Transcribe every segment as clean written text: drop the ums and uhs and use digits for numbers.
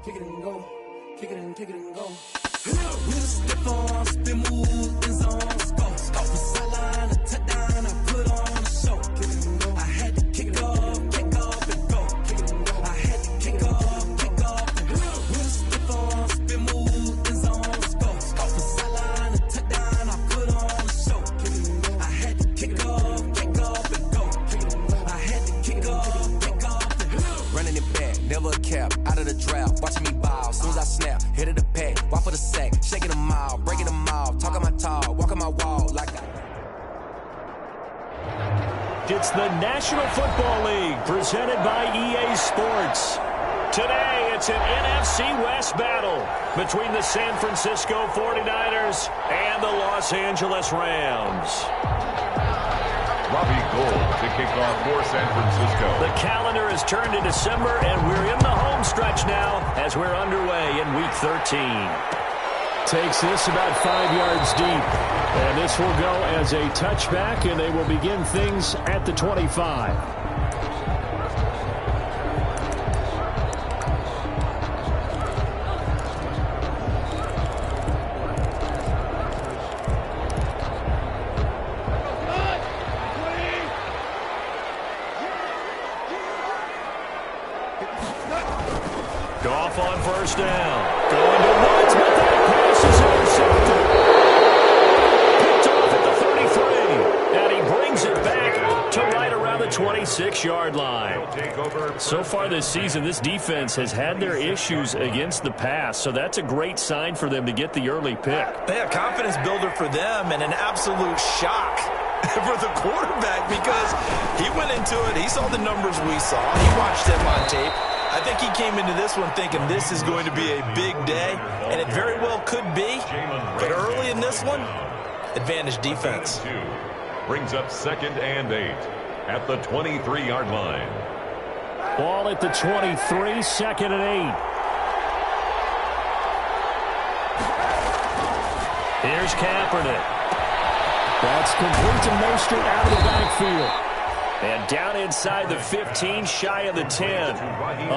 kick it and go, kick it and go. With a stiff on, spin move, in zone, go. Off the sideline, a touchdown, I put on a show. Kick it and go. I had to kick off and go. Kick it and go. I had to kick off and go. With a stiff on, spin move, in zone, go. Off the sideline, a touchdown, I put on a show. Kick it and go. I had to kick off and go. Kick it and go. I had to kick off and go. Running it back, never a cap, out of the drought, watching me bow. Soon as I snap, hit of the pack, walk for the sack, shaking them out, breaking them out, talking my talk, walking my wall like that. It's the National Football League presented by EA Sports. Today, it's an NFC West battle between the San Francisco 49ers and the Los Angeles Rams. Robbie Gould to kick off for San Francisco. The calendar has turned to December, and we're in the home stretch now as we're underway in Week 13. Takes this about 5 yards deep. And this will go as a touchback, and they will begin things at the 25. Goff on first down. Going to Woods, but that pass is intercepted. Picked off at the 33. And he brings it back to right around the 26-yard line. So far this season, this defense has had their issues against the pass, so that's a great sign for them to get the early pick. Yeah, confidence builder for them and an absolute shock for the quarterback because he went into it. He saw the numbers we saw. He watched them on tape. I think he came into this one thinking this is going to be a big day, and it very well could be. But early in this one, advantage defense. Brings up 2nd and 8 at the 23-yard line. Ball at the 23, 2nd and 8. Here's Kaepernick. That's complete to Mostert out of the backfield. And down inside the 15, shy of the 10.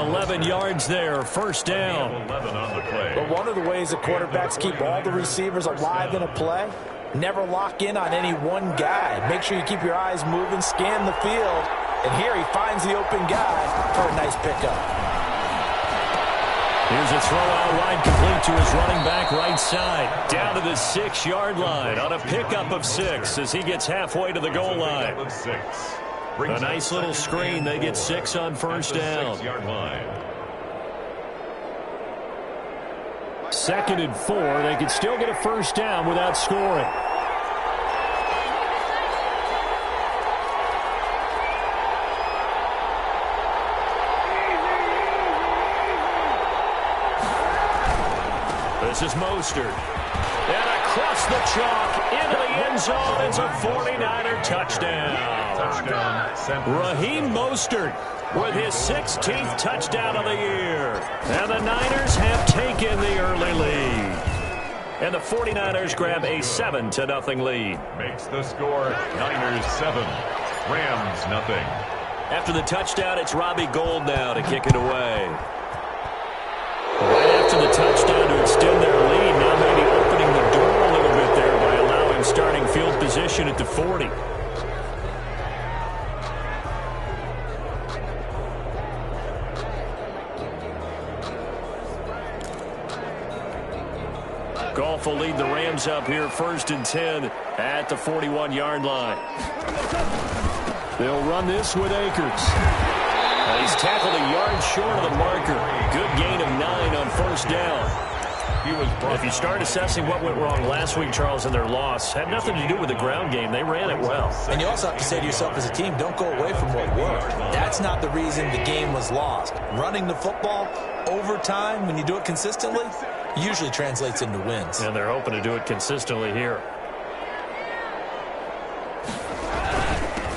11 yards there, first down. 11 on the play. But one of the ways the quarterbacks keep all the receivers alive in a play, never lock in on any one guy. Make sure you keep your eyes moving, scan the field. And here he finds the open guy for a nice pickup. Here's a throw out wide, complete to his running back right side. Down to the 6-yard line on a pickup of 6 as he gets halfway to the goal line. A nice little screen. They get 6 on first down. 6-yard line. 2nd and 4. They could still get a first down without scoring. This is Mostert. And across the chalk into the end zone. It's a 49er touchdown. Raheem Mostert with his 16th touchdown of the year. And the Niners have taken the early lead. And the 49ers grab a 7-0 lead. Makes the score Niners 7, Rams 0. After the touchdown, it's Robbie Gould now to kick it away. Right after the touchdown to extend their lead, now maybe opening the door a little bit there by allowing starting field position at the 40. Goff will lead the Rams up here 1st and 10 at the 41-yard line. They'll run this with Akers. He's tackled a yard short of the marker. Good gain of 9 on first down. If you start assessing what went wrong last week, Charles, in their loss, had nothing to do with the ground game. They ran it well. And you also have to say to yourself as a team, don't go away from what worked. That's not the reason the game was lost. Running the football over time, when you do it consistently, usually translates into wins. And they're hoping to do it consistently here.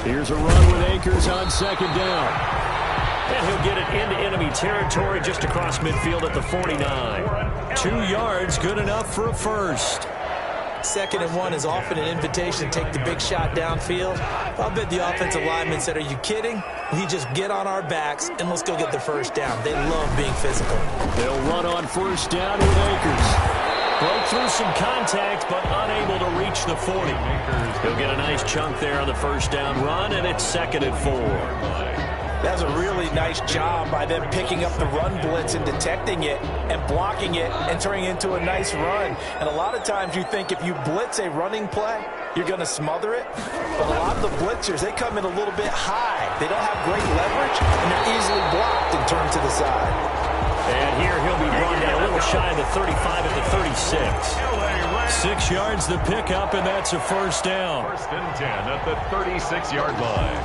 Here's a run with Akers on 2nd down. And he'll get it into enemy territory just across midfield at the 49. 2 yards, good enough for a first. 2nd and 1 is often an invitation to take the big shot downfield. I'll bet the offensive lineman said, are you kidding? We just get on our backs and let's go get the first down. They love being physical. They'll run on first down with Akers. Broke through some contact, but unable to reach the 40. He'll get a nice chunk there on the first down run, and it's 2nd and 4. That's a really nice job by them picking up the run blitz and detecting it and blocking it and turning it into a nice run. And a lot of times you think if you blitz a running play, you're going to smother it. But a lot of the blitzers, they come in a little bit high. They don't have great leverage, and they're easily blocked and turned to the side. And here he'll be brought down a little shy of the 35 at the 36. 6 yards the pickup, and that's a first down. 1st and 10 at the 36-yard line.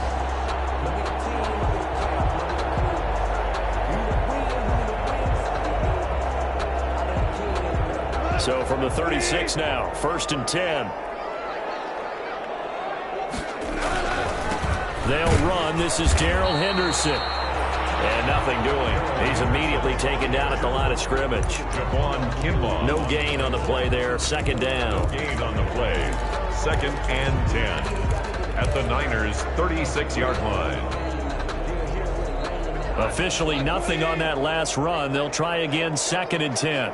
So from the 36 now, 1st and 10. They'll run. This is Darrell Henderson. And nothing doing. He's immediately taken down at the line of scrimmage. No gain on the play there. 2nd down. No gain on the play. 2nd and 10 at the Niners' 36-yard line. Officially nothing on that last run. They'll try again 2nd and 10.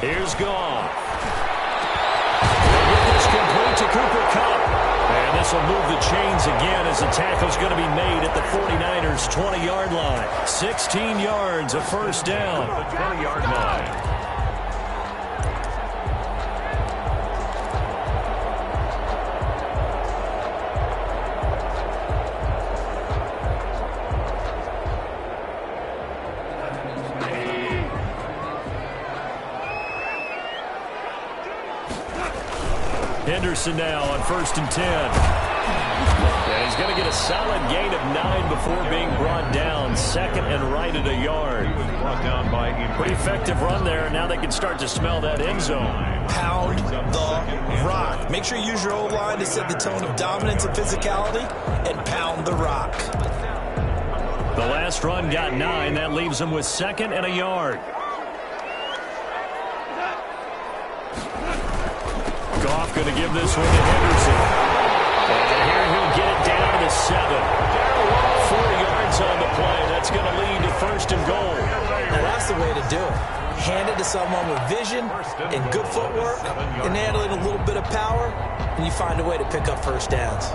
Here's Goff. They'll get this complete to Cooper Kupp. And this will move the chains again as the tackle's going to be made at the 49ers' 20-yard line. 16 yards, a first down. The 20-yard line. Henderson now on 1st and 10. And he's going to get a solid gain of 9 before being brought down. 2nd and right at a yard. Brought down by pretty effective run there. Now they can start to smell that end zone. Pound the rock. Make sure you use your O-line to set the tone of dominance and physicality, and pound the rock. The last run got 9. That leaves them with 2nd and a yard. Goff going to give this one to Henderson. And here he'll get it down to 7. 4 yards on the play. That's going to lead to 1st and goal. Now that's the way to do it. Hand it to someone with vision and good footwork, and handle it a little bit of power, and you find a way to pick up first downs.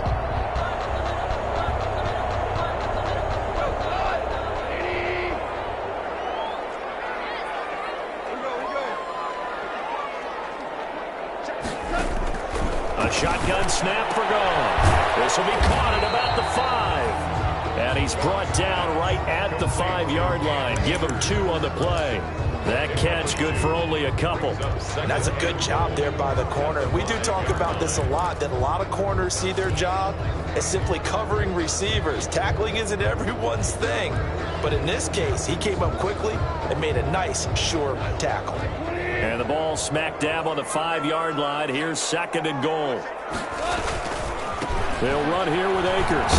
Shotgun snap for Goff. This will be caught at about the 5. And he's brought down right at the 5-yard line. Give him 2 on the play. That catch good for only a couple. And that's a good job there by the corner. We do talk about this a lot, that a lot of corners see their job as simply covering receivers. Tackling isn't everyone's thing. But in this case, he came up quickly and made a nice, sure tackle. And the ball smack dab on the 5-yard line. Here's 2nd and goal. They'll run here with Akers.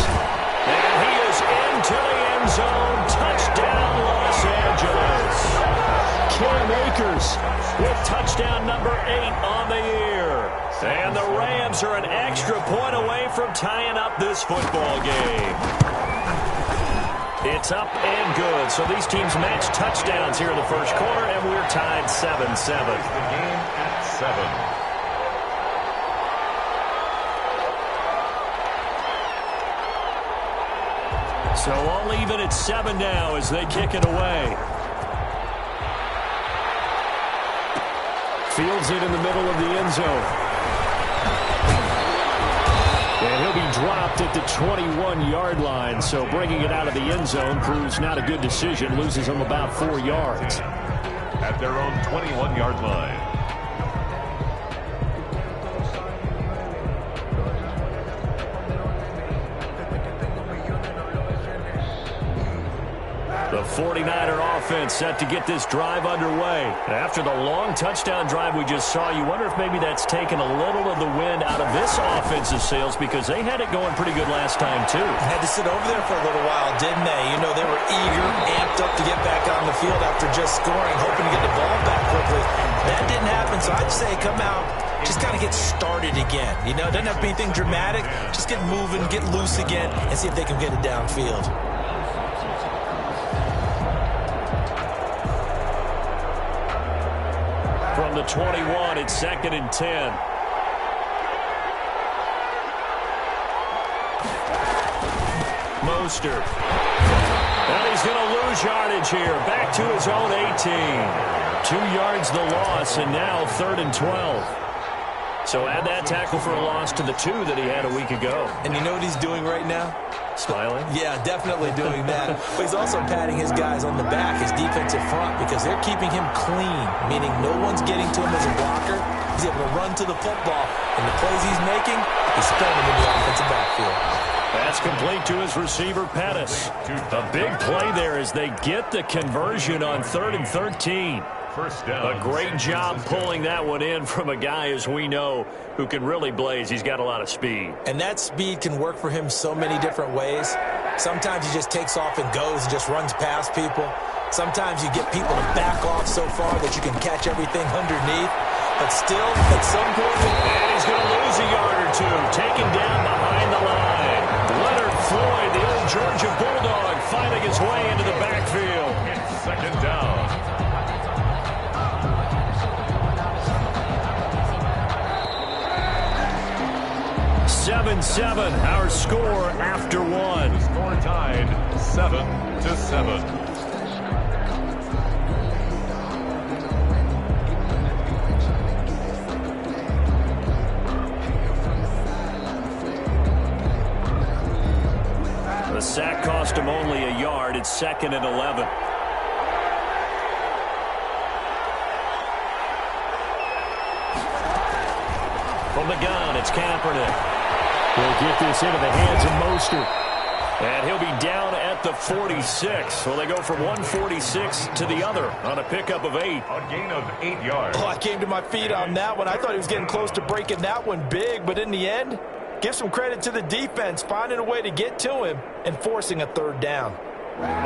And he is into the end zone. Touchdown, Los Angeles. Cam Akers with touchdown number 8 on the year. And the Rams are an extra point away from tying up this football game. It's up and good. So these teams match touchdowns here in the first quarter, and we're tied 7-7. The game at 7. So all even at 7 now as they kick it away. Fields it in the middle of the end zone. And he'll be dropped at the 21-yard line, so bringing it out of the end zone proves not a good decision, loses him about 4 yards. At their own 21-yard line. The 49er offense set to get this drive underway. After the long touchdown drive we just saw, you wonder if maybe that's taken a little of the wind out of this offensive sails because they had it going pretty good last time, too. Had to sit over there for a little while, didn't they? You know, they were eager, amped up to get back on the field after just scoring, hoping to get the ball back quickly. That didn't happen, so I'd say come out, just kind of get started again. You know, it doesn't have to be anything dramatic. Just get moving, get loose again, and see if they can get it downfield. From the 21, it's 2nd and 10. Mostert. And he's going to lose yardage here. Back to his own 18. 2 yards the loss, and now 3rd and 12. So add that tackle for a loss to the 2 that he had a week ago. And you know what he's doing right now? Smiling? Yeah, definitely doing that. But he's also patting his guys on the back, his defensive front, because they're keeping him clean, meaning no one's getting to him as a blocker. He's able to run to the football, and the plays he's making, he's spending in the offensive backfield. That's complete to his receiver, Pettis. A big play there as they get the conversion on 3rd and 13. First down. A great job pulling that one in from a guy, as we know, who can really blaze. He's got a lot of speed. And that speed can work for him so many different ways. Sometimes he just takes off and goes and just runs past people. Sometimes you get people to back off so far that you can catch everything underneath. But still, at some point... And he's going to lose a yard or two. Taken down behind the line. Leonard Floyd, the old Georgia Bulldog, finding his way into the backfield. It's 2nd down. 7-7, our score after 1. Score tied 7-7. The sack cost him only a yard. It's 2nd and 11. From the gun, it's Kaepernick. They'll get this into the hands of Mostert. And he'll be down at the 46. So they go from 146 to the other on a pickup of 8. A gain of 8 yards. Oh, I came to my feet on that one. I thought he was getting close to breaking that one big, but in the end, give some credit to the defense, finding a way to get to him and forcing a 3rd down.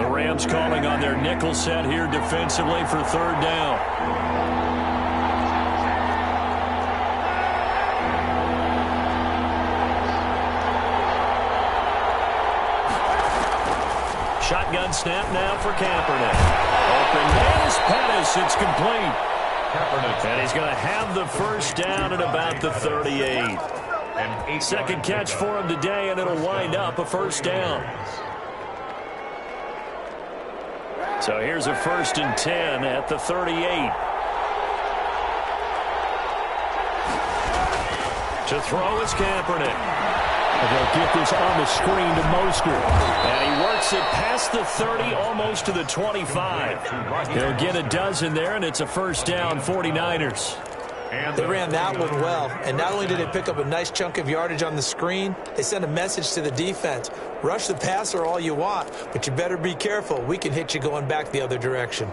The Rams calling on their nickel set here defensively for 3rd down. Shotgun snap now for Kaepernick. Open man is Pettis. It's complete. Kaepernick. And he's going to have the first down at about the 38. And 2nd catch for him today, and it'll wind up a 1st down. So here's a 1st and 10 at the 38. To throw is Kaepernick. And they'll get this on the screen to Mostert. And he works it past the 30, almost to the 25. He'll get a dozen there, and it's a 1st down, 49ers. They ran that one well, and not only did they pick up a nice chunk of yardage on the screen, they sent a message to the defense. Rush the passer all you want, but you better be careful. We can hit you going back the other direction.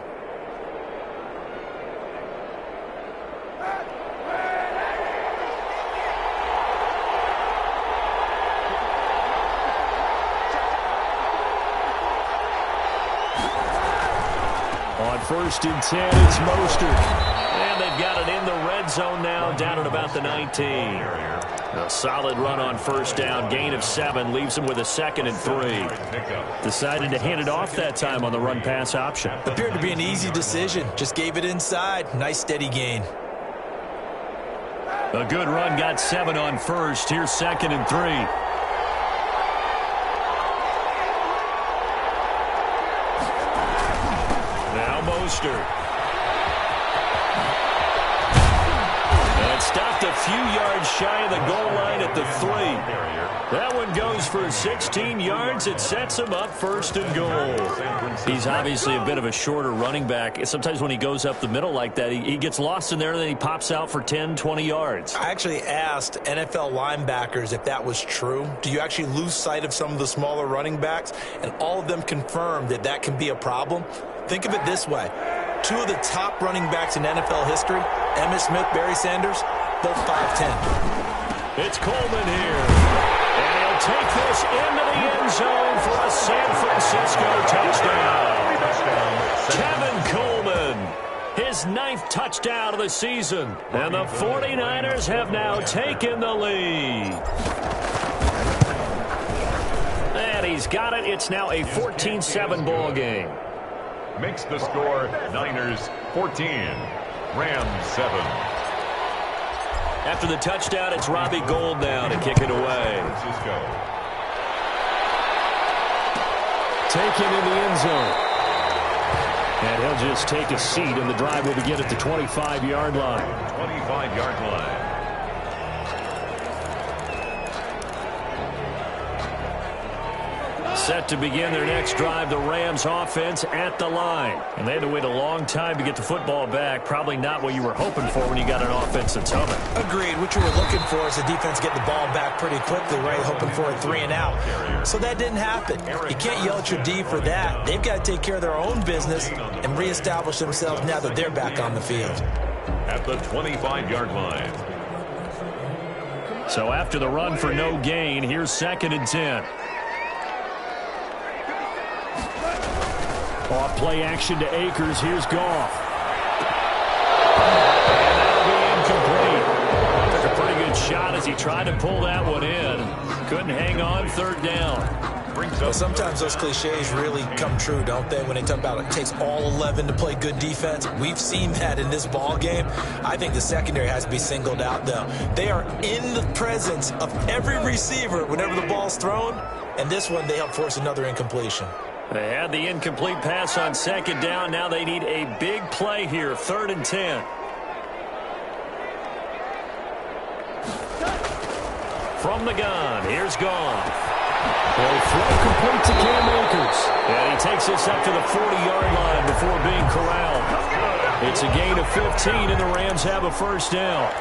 On 1st and 10, it's Mostert. And they've got it in the red zone now, down at about the 19. A solid run on 1st down, gain of 7, leaves them with a 2nd and 3. Decided to hand it off that time on the run-pass option. Appeared to be an easy decision. Just gave it inside. Nice steady gain. A good run, got 7 on 1st. Here's 2nd and 3. Mostert. And it's stopped at few yards shy of the goal line at the 3. That one goes for 16 yards. It sets him up first and goal. He's obviously a bit of a shorter running back. Sometimes when he goes up the middle like that, he gets lost in there, and then he pops out for 10, 20 yards. I actually asked NFL linebackers if that was true. Do you actually lose sight of some of the smaller running backs? And all of them confirmed that that can be a problem. Think of it this way. 2 of the top running backs in NFL history, Emmitt Smith, Barry Sanders, both 5'10". It's Coleman here. And he'll take this into the end zone for a San Francisco touchdown. Kevin Coleman, his 9th touchdown of the season. And the 49ers have now taken the lead. And he's got it. It's now a 14-7 ball game. Makes the score Niners 14, Rams 7. After the touchdown, it's Robbie Gould now to kick it away. Francisco. Taken in the end zone. And he'll just take a seat, and the drive will begin at the 25-yard line. 25-yard line. Set to begin their next drive, the Rams offense at the line. And they had to wait a long time to get the football back. Probably not what you were hoping for when you got an offense that's humming. Agreed. What you were looking for is the defense get the ball back pretty quickly, right? Hoping for a 3 and out. So that didn't happen. You can't yell at your D for that. They've got to take care of their own business and reestablish themselves now that they're back on the field. At the 25-yard line. So after the run for no gain, here's 2nd and 10. Off play action to Akers. Here's Goff. And that'll be incomplete. Took a pretty good shot as he tried to pull that one in. Couldn't hang on. 3rd down. Well, sometimes those cliches really come true, don't they? When they talk about it takes all 11 to play good defense. We've seen that in this ball game. I think the secondary has to be singled out, though. They are in the presence of every receiver whenever the ball's thrown. And this one, they help force another incompletion. They had the incomplete pass on 2nd down. Now they need a big play here. 3rd and 10. From the gun, here's Goff. Well, throw complete to Cam Akers. And he takes this up to the 40-yard line before being corralled. It's a gain of 15, and the Rams have a 1st down.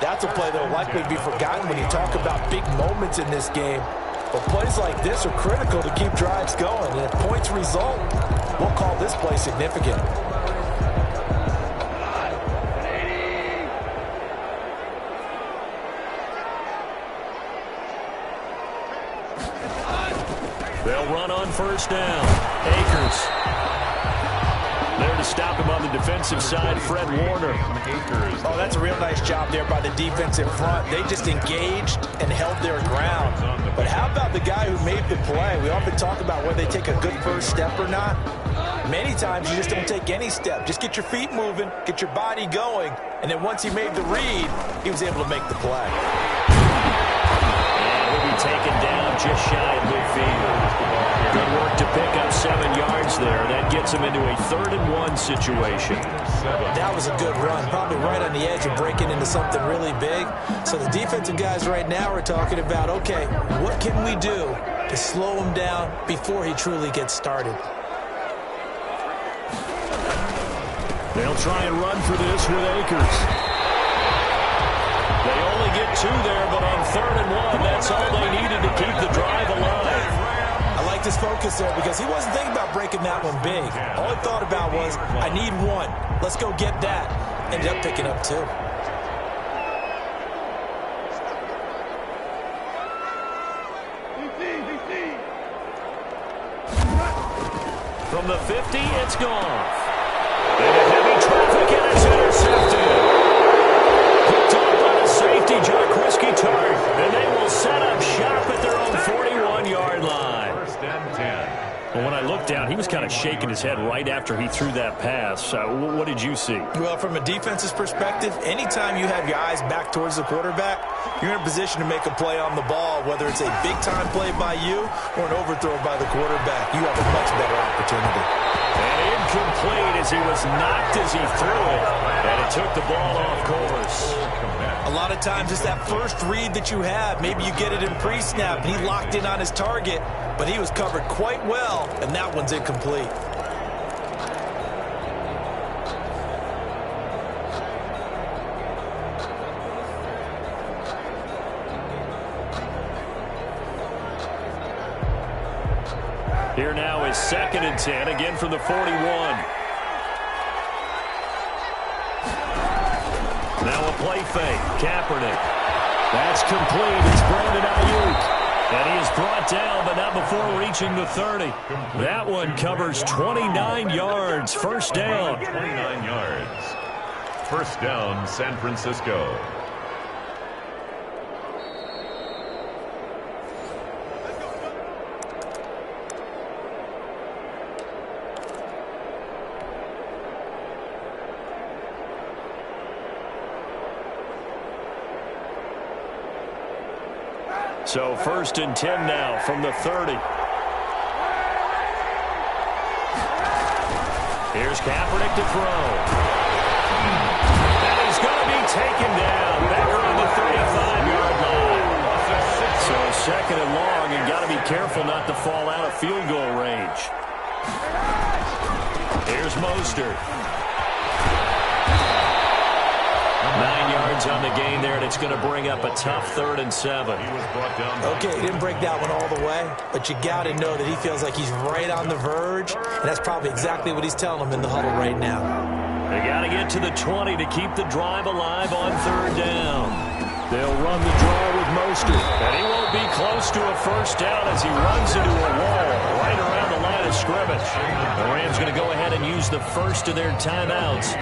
That's a play that will likely be forgotten when you talk about big moments in this game. But plays like this are critical to keep drives going. And if points result, we'll call this play significant. They'll run on 1st down. Akers. There to stop him on the defensive side, Fred Warner. Oh, that's a real nice job there by the defensive front. They just engaged and held their ground. But how about the guy who made the play? We often talk about whether they take a good first step or not. Many times you just don't take any step. Just get your feet moving, get your body going, and then once he made the read, he was able to make the play. And he'll be taken down just shy of midfield. Good work to pick up 7 yards there. That gets him into a 3rd and 1 situation. That was a good run, probably right on the edge of breaking into something really big. So the defensive guys right now are talking about, okay, what can we do to slow him down before he truly gets started? They'll try and run for this with Akers. They only get 2 there, but on 3rd and 1, that's all they needed to keep the drive alive. I like this focus there because he wasn't thinking about breaking that one big. All he thought about was, I need 1. Let's go get that. Ended up picking up 2. From the 50, it's Goff. And a heavy traffic, and it's intercepted. Picked off by the safety, Jaquiski Tartt. And they will set up shop at their own 41-yard line. 1st and 10. Well, when I looked down, he was kind of shaking his head right after he threw that pass. What did you see? Well, from a defense's perspective, anytime you have your eyes back towards the quarterback, you're in a position to make a play on the ball, whether it's a big-time play by you or an overthrow by the quarterback. You have a much better opportunity. And incomplete as he was knocked as he threw it, and it took the ball off course. A lot of times it's that first read that you have. Maybe you get it in pre-snap, and he locked in on his target, but he was covered quite well, and that one's incomplete. Here now is 2nd and 10, again from the 41. Now a play fake. Kaepernick. That's complete. It's Brandon Ayuk. And he is brought down, but not before reaching the 30. That one covers 29 yards. First down. 29 yards. First down, San Francisco. So 1st and 10 now from the 30. Here's Kaepernick to throw. And he's going to be taken down. Back around the 35-yard line. So 2nd and long, and got to be careful not to fall out of field goal range. Here's Mostert. 9 yards on the gain there, and it's going to bring up a tough 3rd and 7. Okay, he didn't break that one all the way, but you got to know that he feels like he's right on the verge, and that's probably exactly what he's telling him in the huddle right now. They got to get to the 20 to keep the drive alive on 3rd down. They'll run the draw with Mostert, and he won't be close to a first down as he runs into a wall right around the line of scrimmage. The Rams going to go ahead and use the first of their timeouts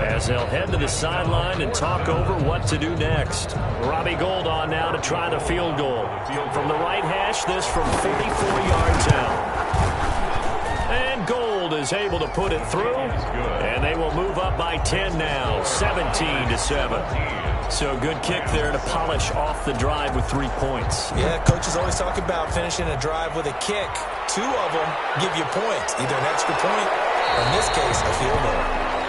as they'll head to the sideline and talk over what to do next. Robbie Gould on now to try the field goal. From the right hash, this from 44 yards out. And Gould is able to put it through, and they will move up by 10 now, 17-7. So good kick there to polish off the drive with 3 points. Yeah, coaches always talk about finishing a drive with a kick. 2 of them give you points, either an extra point or, in this case, a field goal.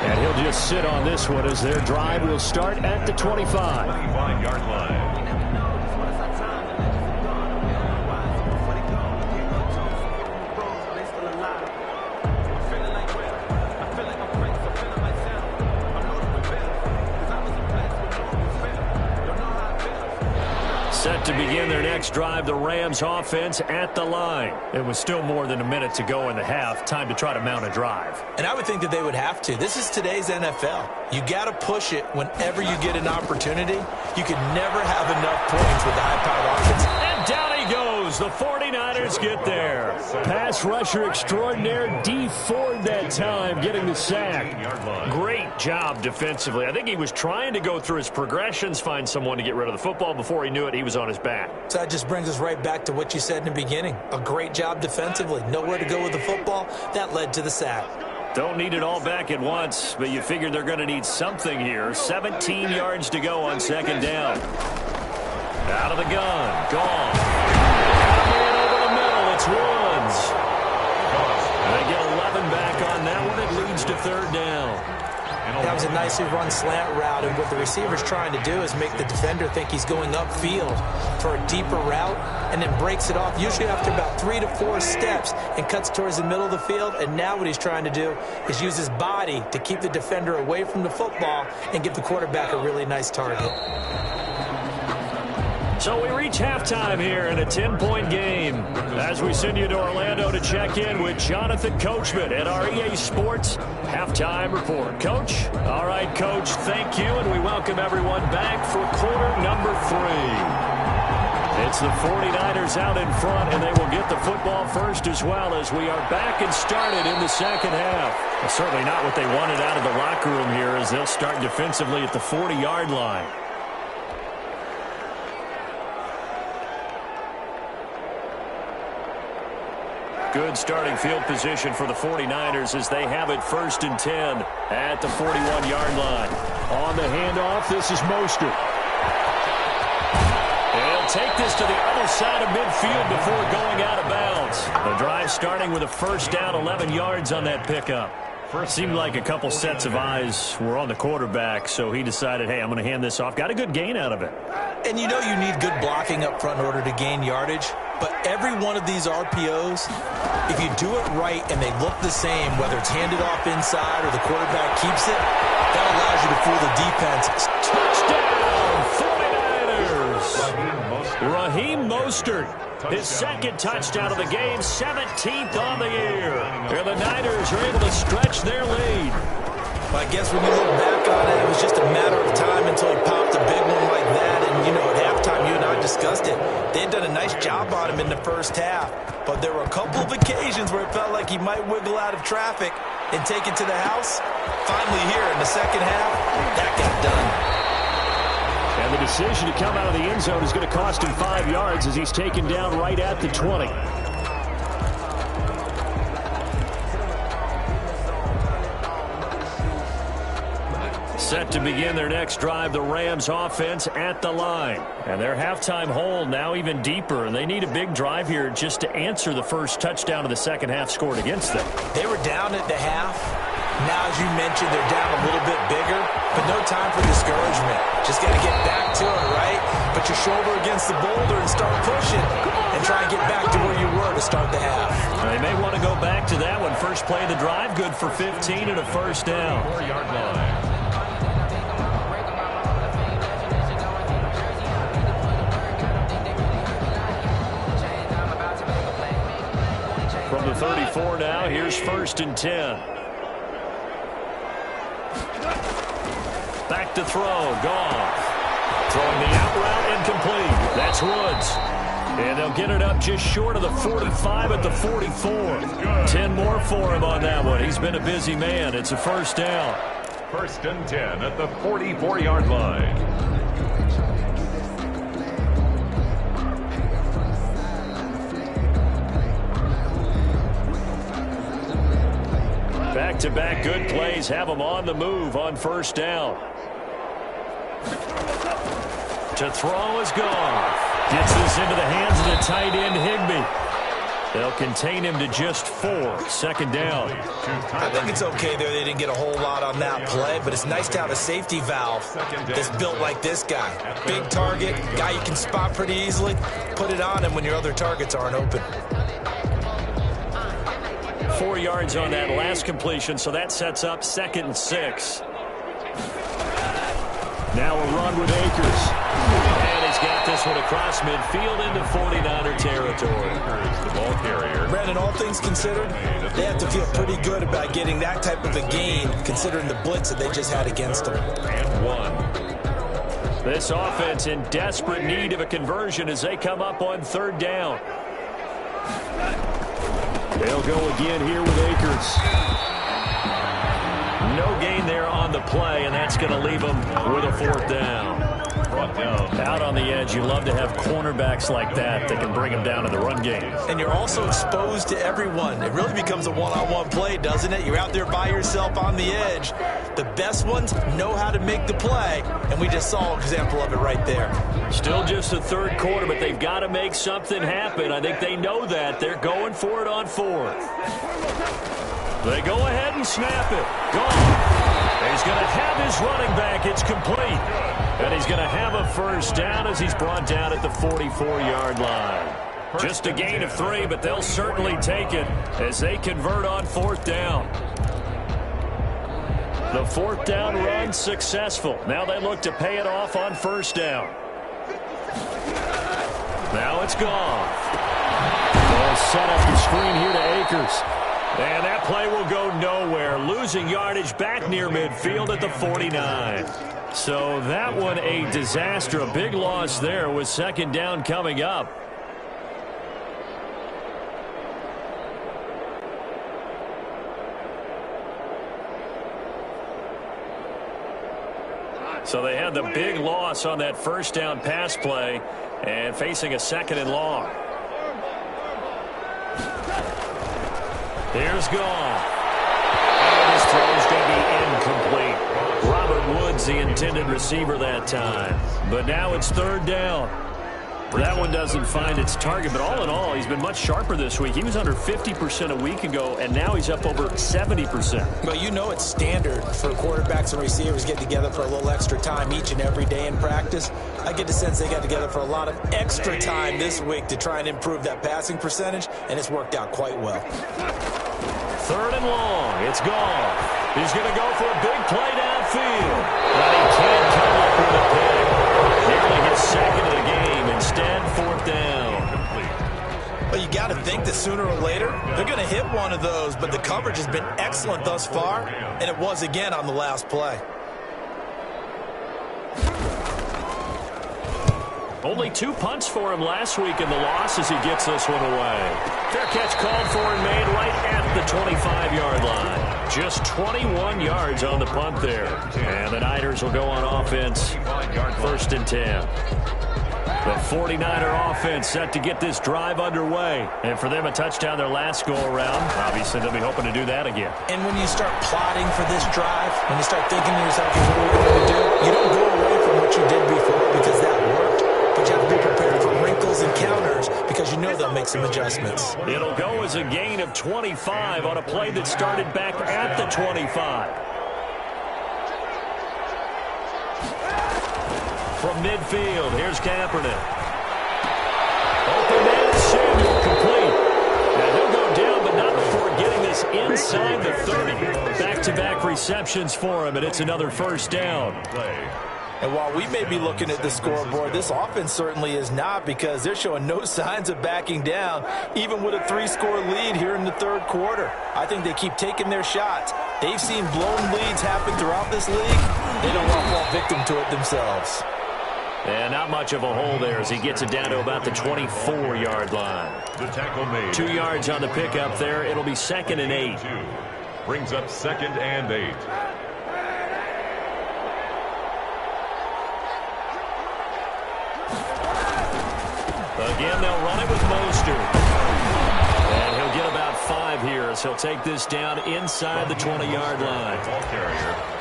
And he'll just sit on this one as their drive will start at the 25. 25-yard line. Set to begin their next drive, the Rams offense at the line. It was still more than a minute to go in the half. Time to try to mount a drive. And I would think that they would have to. This is today's NFL. You got to push it whenever you get an opportunity. You can never have enough points with the high-powered offense. And down he goes. The 49ers get there. Pass rusher extraordinaire, D. Ford that time getting the sack. Great job defensively. I think he was trying to go through his progressions, find someone to get rid of the football. Before he knew it, he was on his back. So that just brings us right back to what you said in the beginning. A great job defensively. Nowhere to go with the football. That led to the sack. Don't need it all back at once, but you figure they're going to need something here. 17 yards to go on 2nd down. Out of the gun. Gone. And over the middle. It's Woods. And they get 11 back on that one. It leads to 3rd down. That was a nicely run slant route, and what the receiver's trying to do is make the defender think he's going upfield for a deeper route and then breaks it off, usually after about 3 to 4 steps, and cuts towards the middle of the field. And now what he's trying to do is use his body to keep the defender away from the football and give the quarterback a really nice target. So we reach halftime here in a 10-point game as we send you to Orlando to check in with Jonathan Coachman at our EA Sports Halftime Report. Coach? All right, Coach, thank you, and we welcome everyone back for quarter number 3. It's the 49ers out in front, and they will get the football first as well as we are back and started in the second half. Well, certainly not what they wanted out of the locker room here as they'll start defensively at the 40-yard line. Good starting field position for the 49ers as they have it 1st and 10 at the 41-yard line. On the handoff, this is Mostert. He'll take this to the other side of midfield before going out of bounds. The drive starting with a 1st down, 11 yards on that pickup. Seemed like a couple sets of eyes were on the quarterback, so he decided, hey, I'm going to hand this off. Got a good gain out of it. And you know you need good blocking up front in order to gain yardage. But every one of these RPOs, if you do it right and they look the same, whether it's handed off inside or the quarterback keeps it, that allows you to fool the defense. Touchdown, 49ers! Raheem Mostert, his second touchdown of the game, 17th on the year. And the Niners are able to stretch their lead. I guess when you look back on it, it was just a matter of time until he popped a big one like that. And, you know, at halftime, you and I discussed it. They had done a nice job on him in the first half. But there were a couple of occasions where it felt like he might wiggle out of traffic and take it to the house. Finally here in the second half, that got done. And the decision to come out of the end zone is going to cost him 5 yards as he's taken down right at the 20. Set to begin their next drive, the Rams offense at the line. And their halftime hole now even deeper, and they need a big drive here just to answer the first touchdown of the second half scored against them. They were down at the half. Now, as you mentioned, they're down a little bit bigger, but no time for discouragement. Just got to get back to it, right? Put your shoulder against the boulder and start pushing and try and get back to where you were to start the half. They may want to go back to that one. First play of the drive, good for 15 and a first down. 4-yard line. From the 34 now, here's 1st and 10. Back to throw, Goff. Throwing the out route, incomplete. That's Woods. And they'll get it up just short of the 45 at the 44. 10 more for him on that one. He's been a busy man. It's a first down. 1st and 10 at the 44-yard line. Back-to-back good plays have them on the move on first down. To throw is Goff. Gets this into the hands of the tight end, Higbee. They'll contain him to just 4. Second down. I think it's okay there. They didn't get a whole lot on that play, but it's nice to have a safety valve that's built like this guy. Big target, guy you can spot pretty easily. Put it on him when your other targets aren't open. 4 yards on that last completion, so that sets up 2nd and 6. Now a run with Akers. And he's got this one across midfield into 49er territory. The ball carrier. Brandon, all things considered, they have to feel pretty good about getting that type of a gain, considering the blitz that they just had against them. And 1. This offense in desperate need of a conversion as they come up on 3rd down. They'll go again here with Akers. No gain there on the play, and that's going to leave them with a 4th down. Brought down. Out on the edge, you love to have cornerbacks like that can bring them down in the run game. And you're also exposed to everyone. It really becomes a one-on-one play, doesn't it? You're out there by yourself on the edge. The best ones know how to make the play, and we just saw an example of it right there. Still just the 3rd quarter, but they've got to make something happen. I think they know that. They're going for it on 4th. They go ahead and snap it. Gone. He's going to have his running back. It's complete. And he's going to have a first down as he's brought down at the 44-yard line. Just a gain of 3, but they'll certainly take it as they convert on 4th down. The 4th down run successful. Now they look to pay it off on 1st down. Now it's Goff. They'll set up the screen here to Akers. And that play will go nowhere. Losing yardage back near midfield at the 49. So that one a disaster. A big loss there with 2nd down coming up. So they had the big loss on that 1st down pass play and facing a 2nd and long. Here's Goff. And his throw is going to be incomplete. Robert Woods, the intended receiver that time. But now it's 3rd down. That one doesn't find its target, but all in all, he's been much sharper this week. He was under 50% a week ago, and now he's up over 70%. Well, you know it's standard for quarterbacks and receivers get together for a little extra time each and every day in practice. I get the sense they got together for a lot of extra time this week to try and improve that passing percentage, and it's worked out quite well. 3rd and long. It's gone. He's going to go for a big play downfield, but he can't come up with a pick. Nearly his second of the game. Instead, 4th down. Well, you got to think that sooner or later they're going to hit one of those, but the coverage has been excellent thus far, and it was again on the last play. Only 2 punts for him last week in the loss as he gets this one away. Fair catch called for and made right at the 25-yard line. Just 21 yards on the punt there. And the Niners will go on offense. 1st and 10. The 49er offense set to get this drive underway. And for them, a touchdown their last go-around. Obviously, they'll be hoping to do that again. And when you start plotting for this drive, when you start thinking to yourself, okay, what are we going to do? You don't go away from what you did before because that worked. But you have to be prepared for wrinkles and counters because you know they'll make some adjustments. It'll go as a gain of 25 on a play that started back at the 25. From midfield, here's Kaepernick. Open man, Samuel complete. Now he'll go down, but not before getting this inside the 30. Back-to-back receptions for him, and it's another 1st down. And while we may be looking at the scoreboard, this offense certainly is not because they're showing no signs of backing down, even with a 3-score lead here in the 3rd quarter. I think they keep taking their shots. They've seen blown leads happen throughout this league. They don't want to fall victim to it themselves. And not much of a hole there as he gets it down to about the 24-yard line. The tackle made. 2 yards on the pickup there. It'll be 2nd and 8. Brings up 2nd and 8. Again, they'll run it with Mostert. And he'll get about 5 here as he'll take this down inside the 20-yard line.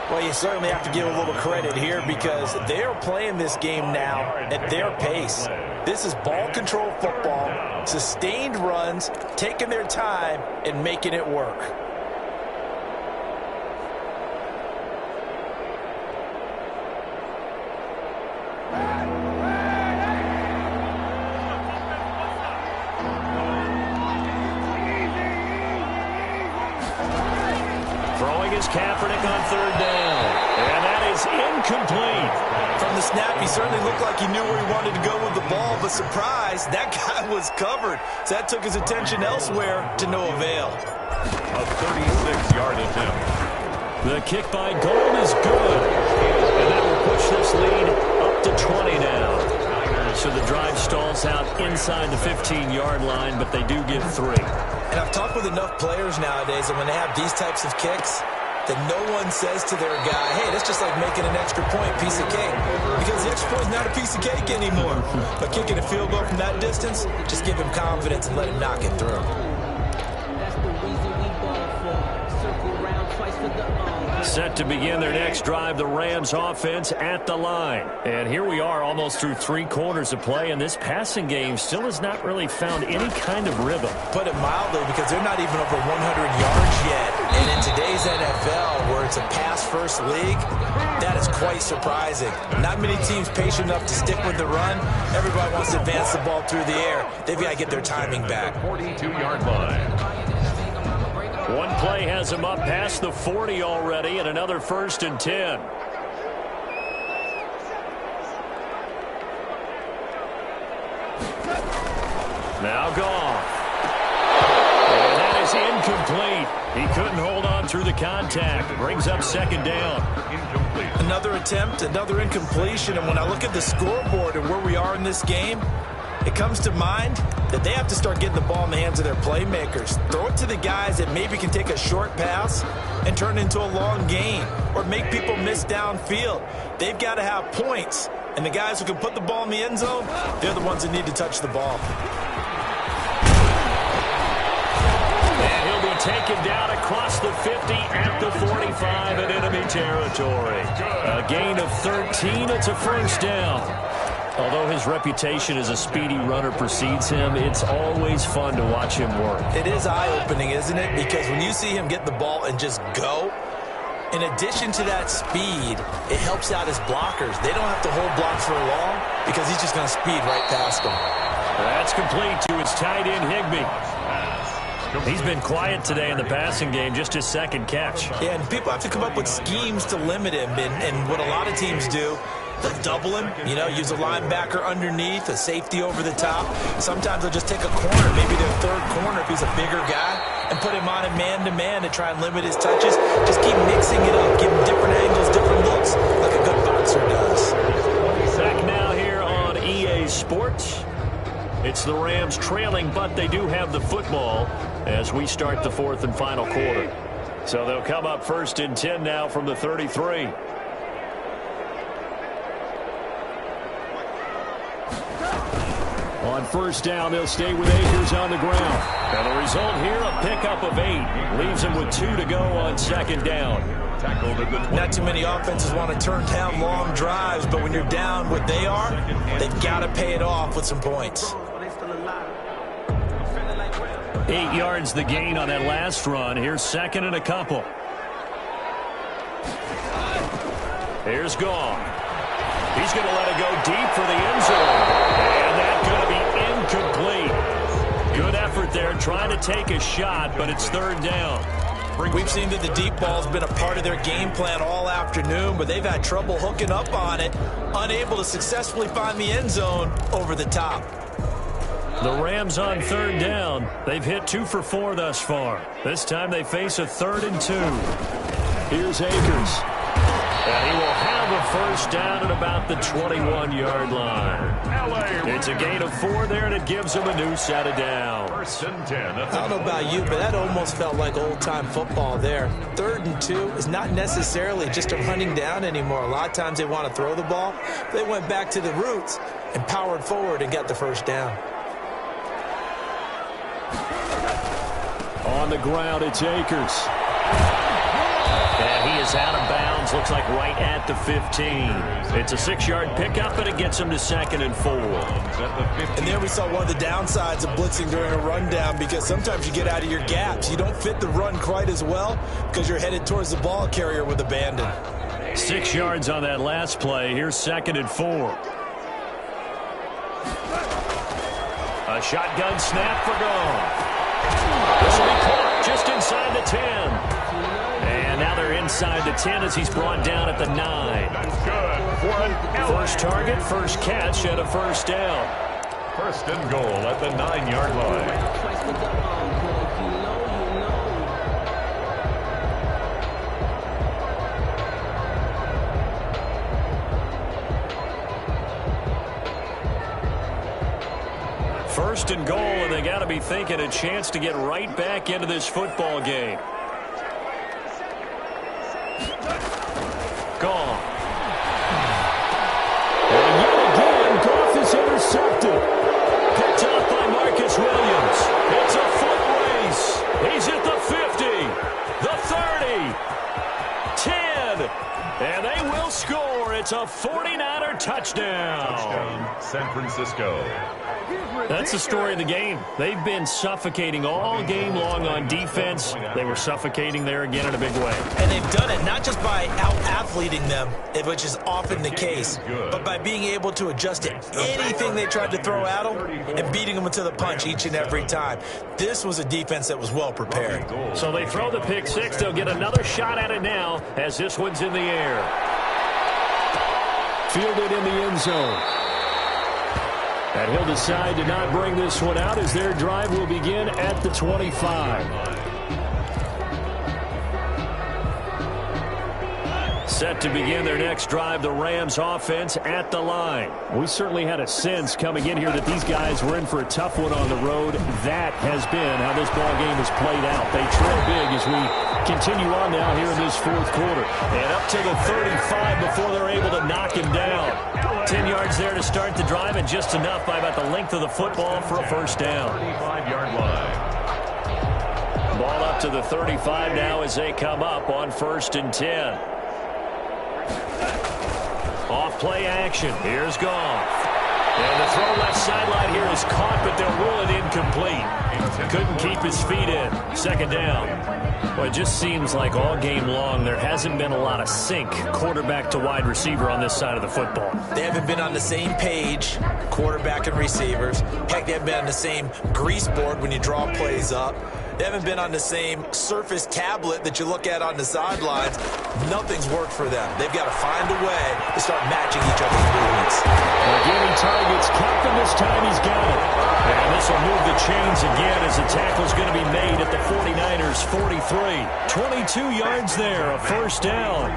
Well, you certainly have to give a little credit here because they're playing this game now at their pace. This is ball control football, sustained runs, taking their time, and making it work. Kaepernick on 3rd down. And that is incomplete. From the snap, he certainly looked like he knew where he wanted to go with the ball, but surprise, that guy was covered. So that took his attention elsewhere to no avail. A 36-yard attempt. The kick by Gold is good. And that will push this lead up to 20 now. So the drive stalls out inside the 15-yard line, but they do get 3. And I've talked with enough players nowadays, and when they have these types of kicks, that no one says to their guy, hey, that's just like making an extra point, piece of cake. Because the extra point is not a piece of cake anymore. But kicking a field goal from that distance, just give him confidence and let him knock it through. Set to begin their next drive, the Rams offense at the line. And here we are almost through 3 quarters of play, and this passing game still has not really found any kind of rhythm. Put it mildly, because they're not even over 100 yards yet. And in today's NFL, where it's a pass-first league, that is quite surprising. Not many teams patient enough to stick with the run. Everybody wants to advance the ball through the air. They've got to get their timing back. 42-yard line. One play has him up past the 40 already, and another 1st and 10. Now gone. And that is incomplete. He couldn't hold on through the contact. Brings up 2nd down. Incomplete. Another attempt, another incompletion, and when I look at the scoreboard and where we are in this game, it comes to mind that they have to start getting the ball in the hands of their playmakers. Throw it to the guys that maybe can take a short pass and turn it into a long gain or make people miss downfield. They've got to have points, and the guys who can put the ball in the end zone, they're the ones that need to touch the ball. And he'll be taken down across the 50 at the 45 in enemy territory. A gain of 13. It's a 1st down. Although his reputation as a speedy runner precedes him, it's always fun to watch him work. It is eye-opening, isn't it? Because when you see him get the ball and just go, in addition to that speed, it helps out his blockers. They don't have to hold blocks for long because he's just going to speed right past them. That's complete to his tight end, Higbee. He's been quiet today in the passing game, just his second catch. Yeah, and people have to come up with schemes to limit him. And what a lot of teams do, they'll double him, use a linebacker underneath, a safety over the top. Sometimes they'll just take a corner, maybe their third corner if he's a bigger guy, and put him on a man-to-man to try and limit his touches. Just keep mixing it up, give him different angles, different looks, like a good boxer does. Back now here on EA Sports. It's the Rams trailing, but they do have the football as we start the fourth and final quarter. So they'll come up 1st and 10 now from the 33. On 1st down, they'll stay with Akers on the ground. And the result here, a pickup of 8. Leaves them with 2 to go on 2nd down. Not too many offenses want to turn down long drives, but when you're down what they are, they've got to pay it off with some points. 8 yards the gain on that last run. Here's 2nd and a couple. Here's Gone. He's going to let it go deep for the end zone. And that's going to be incomplete. Good effort there trying to take a shot, but it's 3rd down. We've seen that the deep ball's been a part of their game plan all afternoon, but they've had trouble hooking up on it, unable to successfully find the end zone over the top. The Rams on 3rd down. They've hit 2 for 4 thus far. This time they face a 3rd and 2. Here's Akers. And he will have a 1st down at about the 21-yard line. It's a gain of 4 there, and it gives them a new set of downs. 1st and 10. I don't know about you, but that almost felt like old-time football there. 3rd and 2 is not necessarily just a running down anymore. A lot of times they want to throw the ball. They went back to the roots and powered forward and got the 1st down. On the ground, it's Akers. And he is out of bounds, looks like right at the 15. It's a 6-yard pickup, and it gets him to 2nd and 4. And there we saw one of the downsides of blitzing during a rundown, because sometimes you get out of your gaps. You don't fit the run quite as well because you're headed towards the ball carrier with abandon. 6 yards on that last play. Here's 2nd and 4. A shotgun snap for Gone. This will be caught just inside the 10. And now they're inside the 10 as he's brought down at the 9. First target, first catch, and a 1st down. 1st and goal at the 9-yard line. First and goal, and they got to be thinking a chance to get right back into this football game. Gone. And yet again, Goff is intercepted. Picked off by Marcus Williams. It's a foot race. He's at the 50, the 30, 10, and they will score. It's a 49er touchdown. San Francisco. That's the story of the game. They've been suffocating all game long on defense. They were suffocating there again in a big way. And they've done it not just by out-athleting them, which is often the case, but by being able to adjust to anything they tried to throw at them and beating them to the punch each and every time. This was a defense that was well prepared. So they throw the pick 6. They'll get another shot at it now as this one's in the air. Fielded in the end zone. And he'll decide to not bring this one out as their drive will begin at the 25. Set to begin their next drive, the Rams offense at the line. We certainly had a sense coming in here that these guys were in for a tough one on the road. That has been how this ball game has played out. They trail big as we continue on now here in this 4th quarter. And up to the 35 before they're able to knock him down. 10 yards there to start the drive, and just enough by about the length of the football for a 1st down. 35-yard line. Ball up to the 35 now as they come up on 1st and 10. Off play action. Here's Goff. And the throw left sideline here is caught, but they'll rule it incomplete. Couldn't keep his feet in. Second down. Well, it just seems like all game long there hasn't been a lot of sync quarterback to wide receiver on this side of the football. They haven't been on the same page, quarterback and receivers. Heck, they haven't been on the same grease board when you draw plays up. They haven't been on the same Surface tablet that you look at on the sidelines. Nothing's worked for them. They've got to find a way to start matching each other's movements. Getting targets, Captain this time he's got it. And this will move the chains again as the tackle's going to be made at the 49ers 43. 22 yards there, a first down.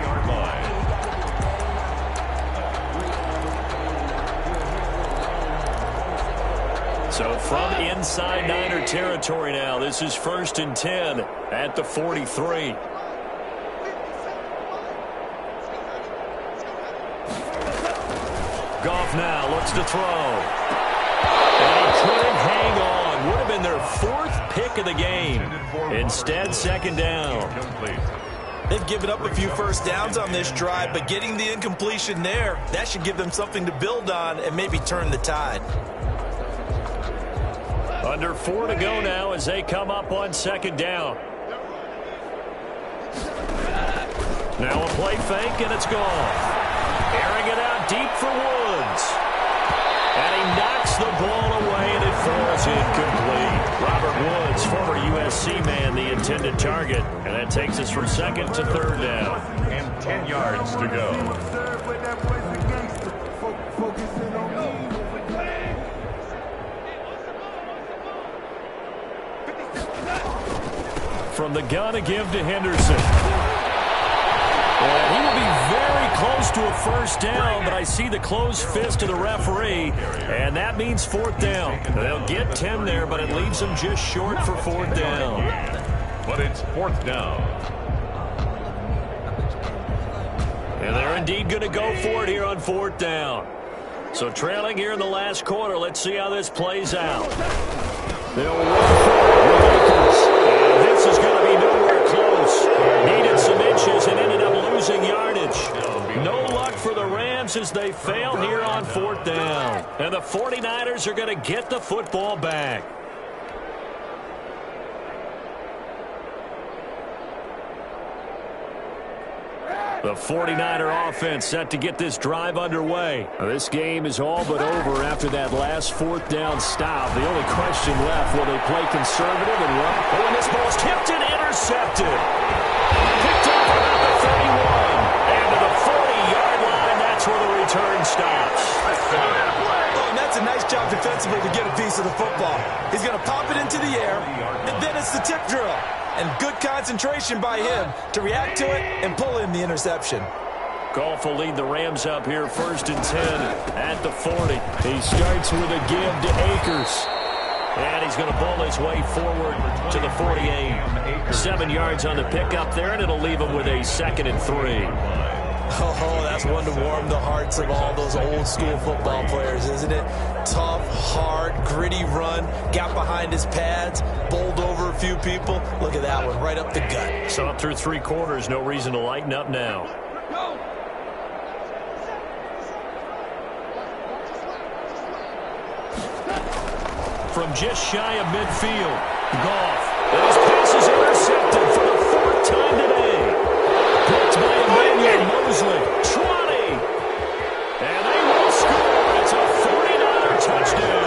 So from inside Niner territory now, this is 1st and 10 at the 43. Goff now looks to throw. And he couldn't hang on. Would have been their 4th pick of the game. Instead, second down. They've given up a few first downs on this drive, but getting the incompletion there, that should give them something to build on and maybe turn the tide. Under 4 to go now as they come up on second down. Now a play fake, and it's gone. Airing it out deep for Woods. And he knocks the ball away, and it falls incomplete. Robert Woods, former USC man, the intended target. And that takes us from 2nd to 3rd down. And 10 yards to go. From the gun to give to Henderson. And he will be very close to a first down, but I see the closed fist of the referee, and that means 4th down. They'll get 10 there, but it leaves them just short for 4th down. But it's 4th down. And they're indeed going to go for it here on 4th down. So trailing here in the last quarter, let's see how this plays out. They'll run for it with Akers. And this is going to be nowhere close. Needed some inches and ended up losing yardage. No luck for the Rams as they fail here on 4th down. And the 49ers are going to get the football back. The 49er offense set to get this drive underway. This game is all but over after that last 4th down stop. The only question left, will they play conservative and run? Oh, and this ball's tipped and intercepted. Picked up about the 31. And to the 40-yard line, that's where the return stops. Oh, and that's a nice job defensively to get a piece of the football. He's going to pop it into the air, and then it's the tip drill. And good concentration by him to react to it and pull in the interception. Goff will lead the Rams up here 1st and 10 at the 40. He starts with a give to Akers. And he's going to ball his way forward to the 48. 7 yards on the pickup there, and it'll leave him with a 2nd and 3. Oh, that's one to warm the hearts of all those old school football players, isn't it? Tough, hard, gritty run, got behind his pads, bowled over a few people. Look at that one, right up the gut. So up through 3 quarters, no reason to lighten up now. From just shy of midfield, Goff. And his pass is intercepted for the 4th time today. Picked by Emmanuel Mosley. 20. And they will score. It's a 49er touchdown.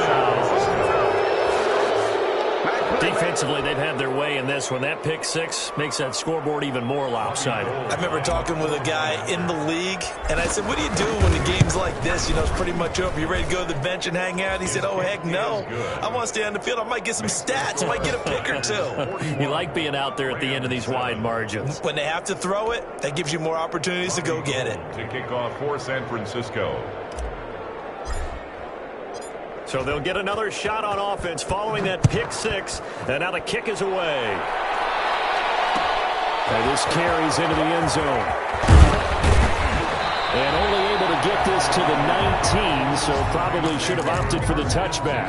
Defensively, they've had their way in this one. That pick 6 makes that scoreboard even more lopsided. I remember talking with a guy in the league, and I said, what do you do when the game's like this? You know, it's pretty much over. You ready to go to the bench and hang out? He said, oh, heck no. I want to stay on the field. I might get some stats. I might get a pick or 2. You like being out there at the end of these wide margins. When they have to throw it, that gives you more opportunities to go get it. To kick off for San Francisco. So they'll get another shot on offense following that pick 6. And now the kick is away. And this carries into the end zone. And only able to get this to the 19, so probably should have opted for the touchback.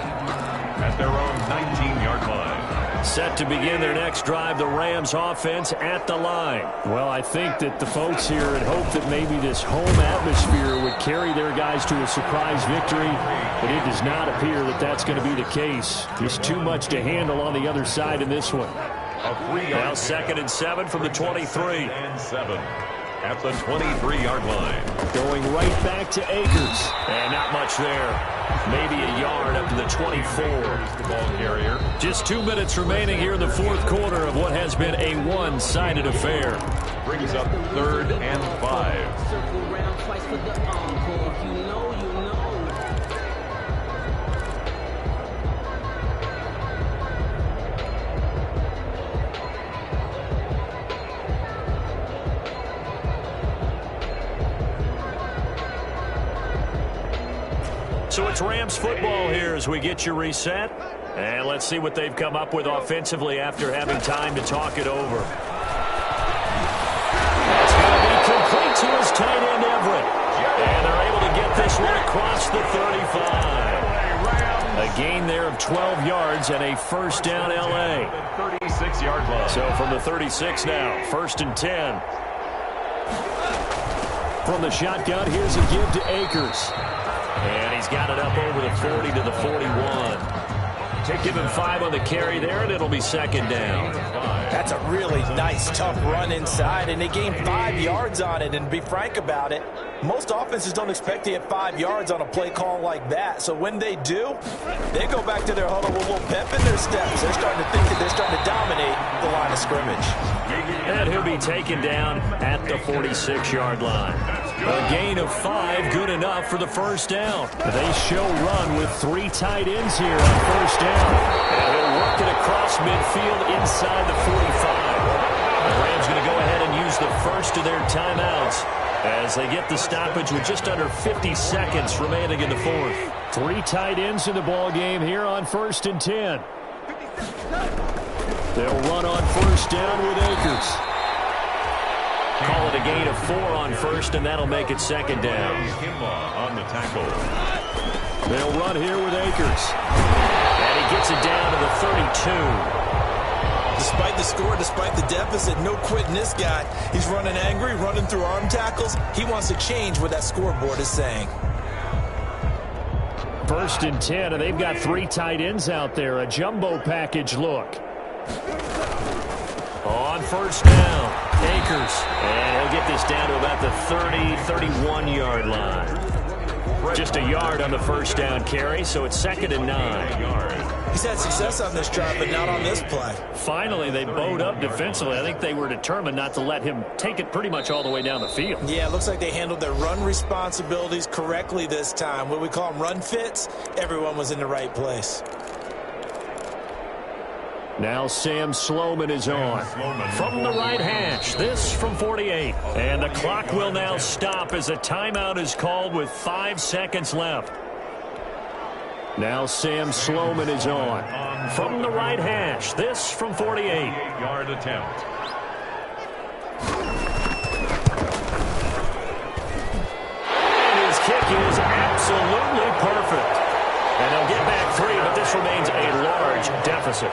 At their own 19-yard line. Set to begin their next drive, the Rams offense at the line. Well, I think that the folks here had hoped that maybe this home atmosphere would carry their guys to a surprise victory, but it does not appear that that's going to be the case. Just too much to handle on the other side in this one. Now 2nd and 7 from the 23. And 7 at the 23-yard line. Going right back to Akers. And not much there. Maybe a yard up to the 24. Ball carrier. Just 2 minutes remaining here in the fourth quarter of what has been a one-sided affair. Brings up 3rd and 5. Circle round twice for the encore. If you know, you know. So it's Rams football here as we get you reset. And let's see what they've come up with offensively after having time to talk it over. That's going to be complete to his tight end, Everett. And they're able to get this one across the 35. A gain there of 12 yards and a first down, L.A. 36-yard line. So from the 36 now, 1st and 10. From the shotgun, here's a give to Akers. And he's got it up over the 40 to the 41. Give him 5 on the carry there, and it'll be 2nd down. That's a really nice, tough run inside, and they gained 5 yards on it. And to be frank about it, most offenses don't expect to get 5 yards on a play call like that. So when they do, they go back to their huddle with a little pep in their steps. They're starting to think that they're starting to dominate the line of scrimmage. And he'll be taken down at the 46-yard line. A gain of 5, good enough for the first down. They show run with 3 tight ends here on first down. And he'll work it across midfield inside the 45. The Rams going to go ahead and use the first of their timeouts as they get the stoppage with just under 50 seconds remaining in the fourth. 3 tight ends in the ball game here on 1st and 10. They'll run on first down with Akers. Call it a gain of 4 on first, and that'll make it 2nd down. On the tackle. They'll run here with Akers. And he gets it down to the 32. Despite the score, despite the deficit, no quitting this guy. He's running angry, running through arm tackles. He wants to change what that scoreboard is saying. 1st and 10, and they've got 3 tight ends out there. A jumbo package look. On first down, Akers. And he'll get this down to about the 31-yard line. Just a yard on the first down carry, so it's 2nd and 9. He's had success on this drive, but not on this play. Finally, they bowed up defensively. I think they were determined not to let him take it pretty much all the way down the field. Yeah, it looks like they handled their run responsibilities correctly this time. What we call them run fits, everyone was in the right place. Now Sam Sloman is on. From the right hash, this from 48. And the clock will now stop as a timeout is called with 5 seconds left. Now Sam Sloman is on. From the right hash, this from 48. 8-yard attempt. And his kick is absolutely perfect. And they'll get back 3, but this remains a large deficit.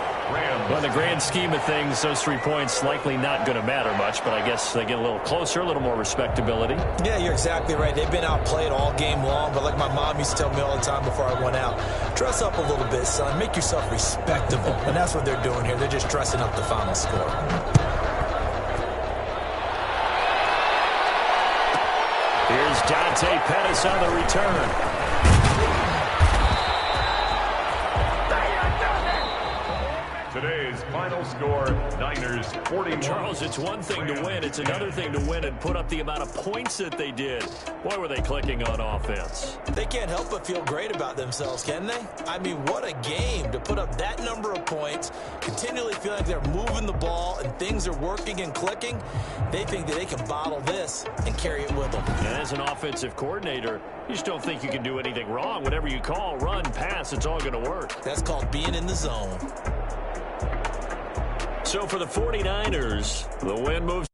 Well, in the grand scheme of things, those 3 points likely not going to matter much, but I guess they get a little closer, a little more respectability. Yeah, you're exactly right. They've been outplayed all game long, but like my mom used to tell me all the time before I went out, dress up a little bit, son. Make yourself respectable. And that's what they're doing here. They're just dressing up the final score. Here's Dante Pettis on the return. Today's final score, Niners 41. Charles, it's one thing to win. It's another thing to win and put up the amount of points that they did. Boy, were they clicking on offense. They can't help but feel great about themselves, can they? I mean, what a game to put up that number of points, continually feel like they're moving the ball and things are working and clicking. They think that they can bottle this and carry it with them. And as an offensive coordinator, you just don't think you can do anything wrong. Whatever you call, run, pass, it's all going to work. That's called being in the zone. So for the 49ers, the win moves